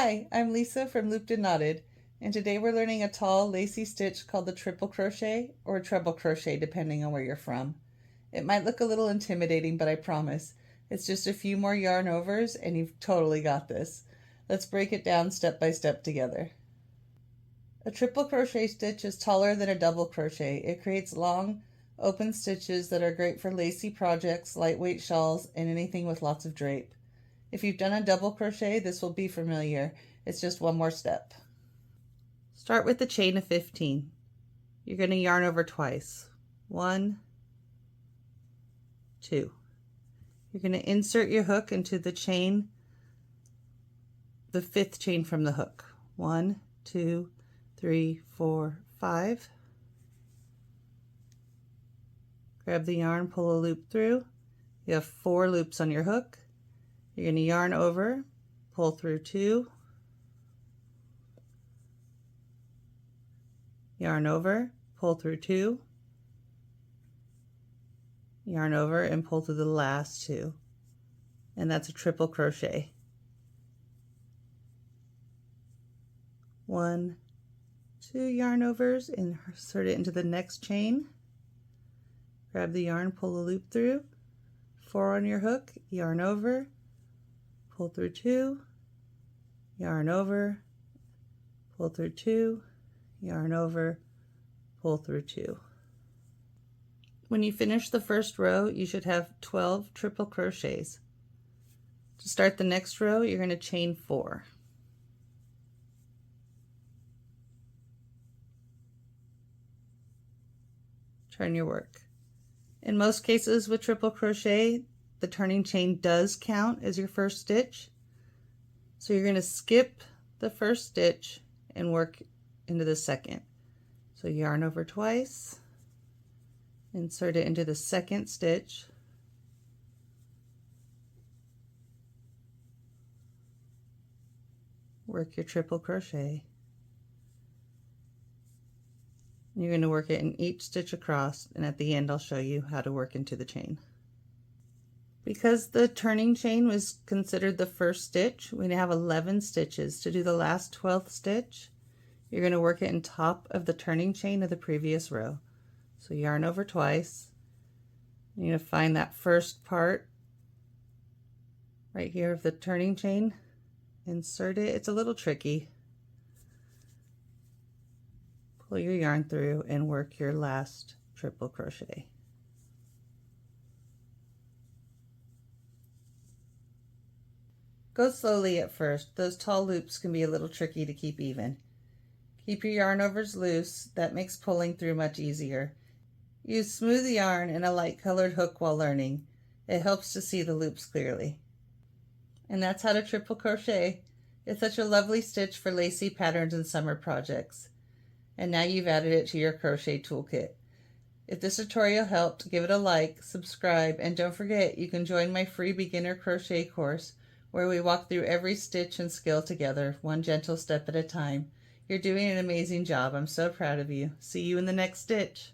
Hi, I'm Lisa from Looped and Knotted, and today we're learning a tall lacy stitch called the triple crochet or treble crochet depending on where you're from. It might look a little intimidating, but I promise, it's just a few more yarn overs and you've totally got this. Let's break it down step by step together. A triple crochet stitch is taller than a double crochet. It creates long, open stitches that are great for lacy projects, lightweight shawls, and anything with lots of drape. If you've done a double crochet, this will be familiar. It's just one more step. Start with the chain of 15. You're going to yarn over twice. 1, 2. You're going to insert your hook into the chain, the 5th chain from the hook. 1, 2, 3, 4, 5. Grab the yarn, pull a loop through. You have 4 loops on your hook. You're going to yarn over, pull through 2, yarn over, pull through 2, yarn over and pull through the last 2, and that's a triple crochet. 1, 2 yarn overs, insert it into the next chain, grab the yarn, pull a loop through, 4 on your hook, yarn over, pull through 2, yarn over, pull through 2, yarn over, pull through 2. When you finish the first row, you should have 12 triple crochets. To start the next row, you're going to chain 4. Turn your work. In most cases with triple crochet, the turning chain does count as your first stitch. So you're going to skip the first stitch and work into the second. So yarn over twice, insert it into the second stitch, work your triple crochet. You're going to work it in each stitch across, and at the end I'll show you how to work into the chain. Because the turning chain was considered the first stitch, we have 11 stitches. To do the last 12th stitch, you're going to work it in top of the turning chain of the previous row. So yarn over twice. You're going to find that first part right here of the turning chain, insert it. It's a little tricky. Pull your yarn through and work your last triple crochet. Go slowly at first. Those tall loops can be a little tricky to keep even. Keep your yarn overs loose. That makes pulling through much easier. Use smooth yarn and a light colored hook while learning. It helps to see the loops clearly. And that's how to triple crochet. It's such a lovely stitch for lacy patterns and summer projects. And now you've added it to your crochet toolkit. If this tutorial helped, give it a like, subscribe, and don't forget you can join my free beginner crochet course where we walk through every stitch and skill together, one gentle step at a time. You're doing an amazing job. I'm so proud of you. See you in the next stitch.